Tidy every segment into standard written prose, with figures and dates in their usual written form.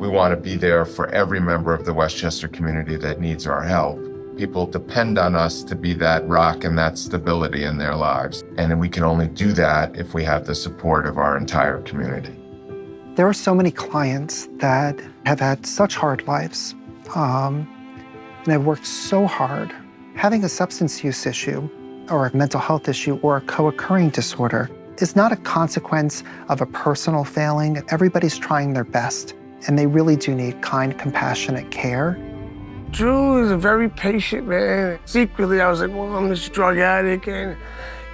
We want to be there for every member of the Westchester community that needs our help. People depend on us to be that rock and that stability in their lives. And we can only do that if we have the support of our entire community. There are so many clients that have had such hard lives and have worked so hard. Having a substance use issue or a mental health issue or a co-occurring disorder is not a consequence of a personal failing. Everybody's trying their best, and they really do need kind, compassionate care. Drew is a very patient man. Secretly, I was like, well, I'm this drug addict, and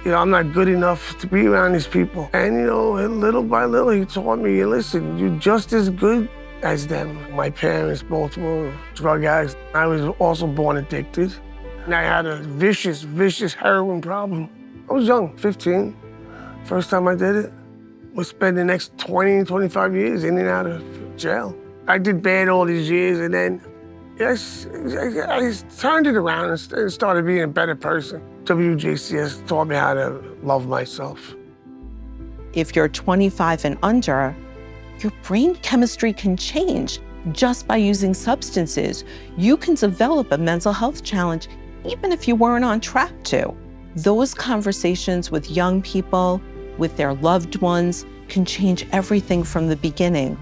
I'm not good enough to be around these people. And little by little, he taught me, listen, you're just as good as them. My parents both were drug addicts. I was also born addicted. And I had a vicious heroin problem. I was young, 15. First time I did it. We'll spend the next 20, 25 years in and out of jail. I did bad all these years, and then yes, I turned it around and started being a better person. WJCS taught me how to love myself. If you're 25 and under, your brain chemistry can change just by using substances. You can develop a mental health challenge even if you weren't on track to. Those conversations with young people, with their loved ones, can change everything from the beginning.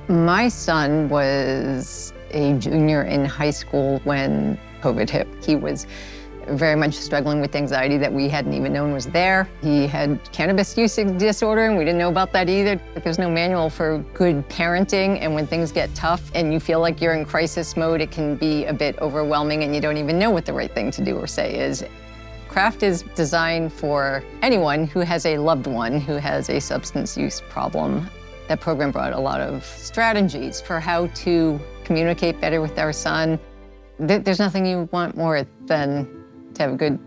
My son was a junior in high school when COVID hit. He was very much struggling with anxiety that we hadn't even known was there. He had cannabis use disorder, and we didn't know about that either. There's no manual for good parenting, and when things get tough and you feel like you're in crisis mode, it can be a bit overwhelming and you don't even know what the right thing to do or say is. Craft is designed for anyone who has a loved one who has a substance use problem. That program brought a lot of strategies for how to communicate better with our son. There's nothing you want more than to have a good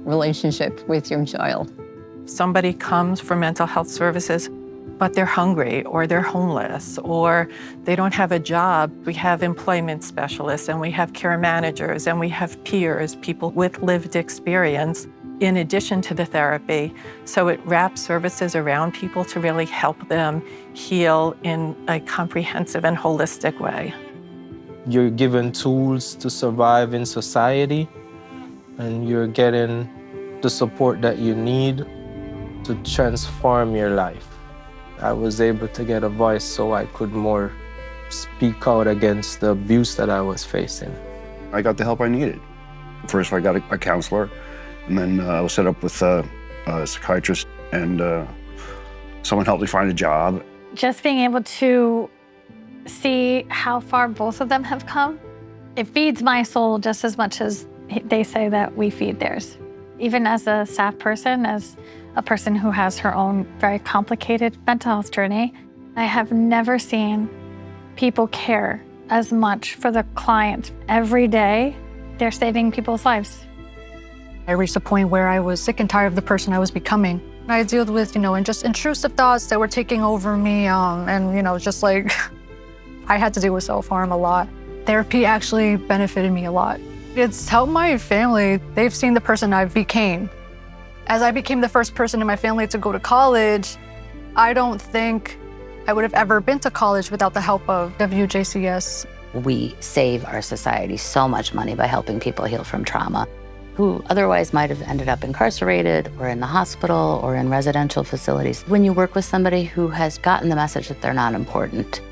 relationship with your child. Somebody comes for mental health services, but they're hungry or they're homeless or they don't have a job. We have employment specialists and we have care managers and we have peers, people with lived experience in addition to the therapy. So it wraps services around people to really help them heal in a comprehensive and holistic way. You're given tools to survive in society, and you're getting the support that you need to transform your life. I was able to get a voice so I could more speak out against the abuse that I was facing. I got the help I needed. First, I got a counselor, and then I was set up with a psychiatrist, and someone helped me find a job. Just being able to see how far both of them have come, it feeds my soul just as much as they say that we feed theirs. Even as a staff person, as a person who has her own very complicated mental health journey, I have never seen people care as much for the clients. Every day, they're saving people's lives. I reached a point where I was sick and tired of the person I was becoming. I dealt with, and just intrusive thoughts that were taking over me, and, just like, I had to deal with self-harm a lot. Therapy actually benefited me a lot. It's helped my family. They've seen the person I became. As I became the first person in my family to go to college, I don't think I would have ever been to college without the help of WJCS. We save our society so much money by helping people heal from trauma who otherwise might have ended up incarcerated or in the hospital or in residential facilities. When you work with somebody who has gotten the message that they're not important,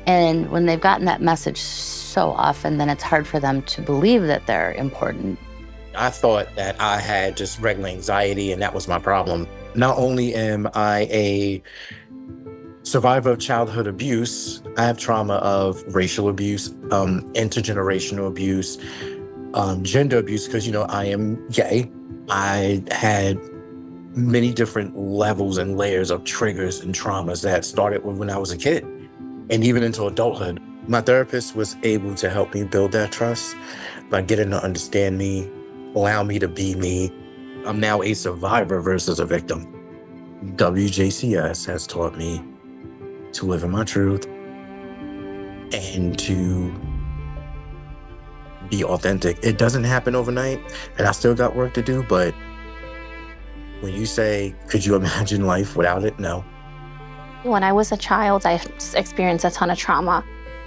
and when they've gotten that message so often, then it's hard for them to believe that they're important. I thought that I had just regular anxiety and that was my problem. Not only am I a survivor of childhood abuse, I have trauma of racial abuse, intergenerational abuse, gender abuse, because, I am gay. I had many different levels and layers of triggers and traumas that started when I was a kid and even into adulthood. My therapist was able to help me build that trust by getting to understand me, allow me to be me. I'm now a survivor versus a victim. WJCS has taught me to live in my truth and to be authentic. It doesn't happen overnight, and I still got work to do, but when you say, could you imagine life without it? No. When I was a child, I experienced a ton of trauma.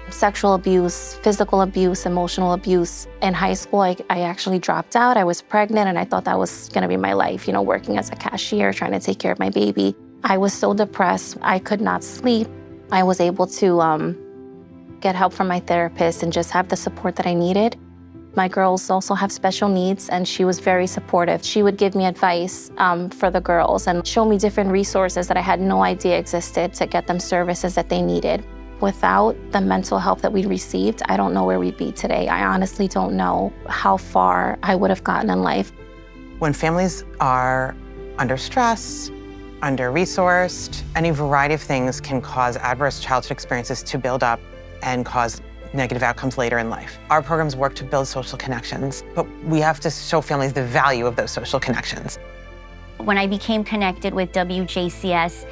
Sexual abuse, physical abuse, emotional abuse. In high school, I actually dropped out. I was pregnant and I thought that was gonna be my life, working as a cashier, trying to take care of my baby. I was so depressed, I could not sleep. I was able to get help from my therapist and just have the support that I needed. My girls also have special needs and she was very supportive. She would give me advice for the girls and show me different resources that I had no idea existed to get them services that they needed. Without the mental help that we received, I don't know where we'd be today. I honestly don't know how far I would have gotten in life. When families are under stress, under-resourced, any variety of things can cause adverse childhood experiences to build up and cause negative outcomes later in life. Our programs work to build social connections, but we have to show families the value of those social connections. When I became connected with WJCS,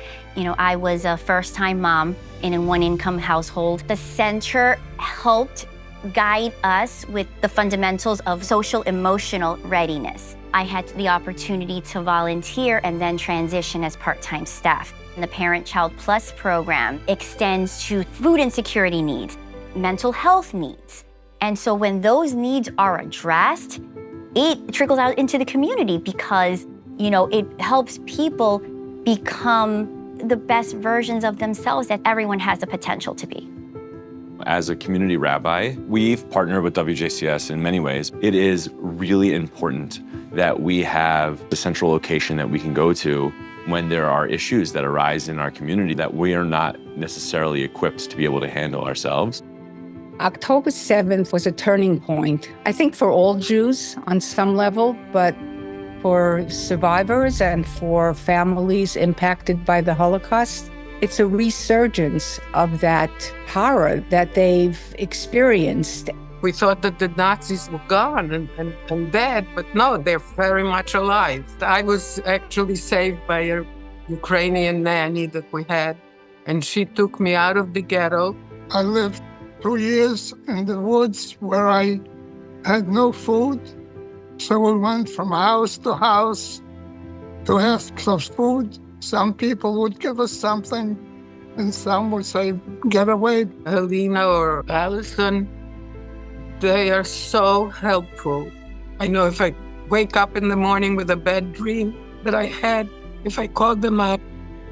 I was a first-time mom in a one-income household. The center helped guide us with the fundamentals of social-emotional readiness. I had the opportunity to volunteer and then transition as part-time staff. And the Parent Child Plus program extends to food insecurity needs, mental health needs. And so when those needs are addressed, it trickles out into the community because it helps people become the best versions of themselves that everyone has the potential to be. As a community rabbi, we've partnered with WJCS in many ways. It is really important that we have a central location that we can go to when there are issues that arise in our community that we are not necessarily equipped to be able to handle ourselves. October 7th was a turning point, I think for all Jews on some level, but for survivors and for families impacted by the Holocaust, it's a resurgence of that horror that they've experienced. We thought that the Nazis were gone and dead, but no, they're very much alive. I was actually saved by a Ukrainian nanny that we had, and she took me out of the ghetto. I lived 2 years in the woods where I had no food. So we went from house to house to ask for food. Some people would give us something, and some would say, get away. Helena or Allison, they are so helpful. I know if I wake up in the morning with a bad dream that I had, if I call them up,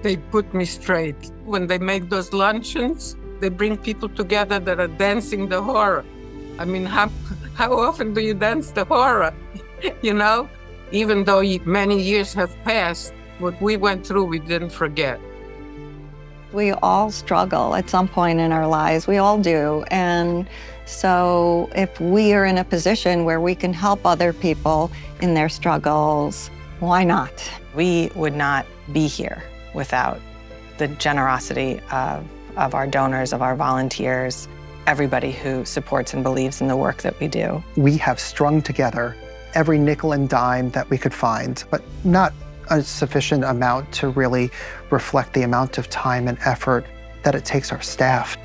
they put me straight. When they make those luncheons, they bring people together that are dancing the horror. I mean, how often do you dance the horror? Even though many years have passed, what we went through, we didn't forget. We all struggle at some point in our lives. We all do. And so if we are in a position where we can help other people in their struggles, why not? We would not be here without the generosity of our donors, of our volunteers, everybody who supports and believes in the work that we do. We have strung together every nickel and dime that we could find, but not a sufficient amount to really reflect the amount of time and effort that it takes our staff.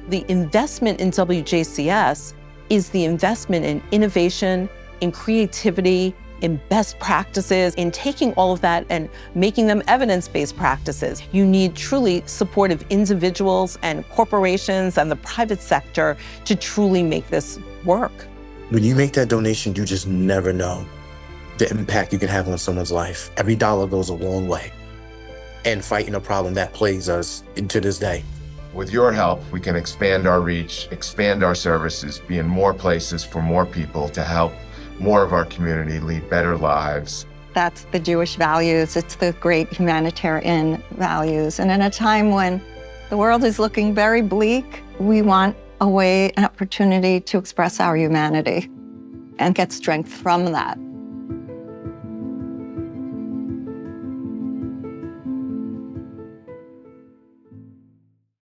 The investment in WJCS is the investment in innovation, in creativity, in best practices, in taking all of that and making them evidence-based practices. You need truly supportive individuals and corporations and the private sector to truly make this work. When you make that donation, you just never know the impact you can have on someone's life. Every dollar goes a long way in fighting a problem that plagues us to this day. With your help, we can expand our reach, expand our services, be in more places for more people to help more of our community lead better lives. That's the Jewish values. It's the great humanitarian values. And in a time when the world is looking very bleak, we want a way, an opportunity to express our humanity and get strength from that.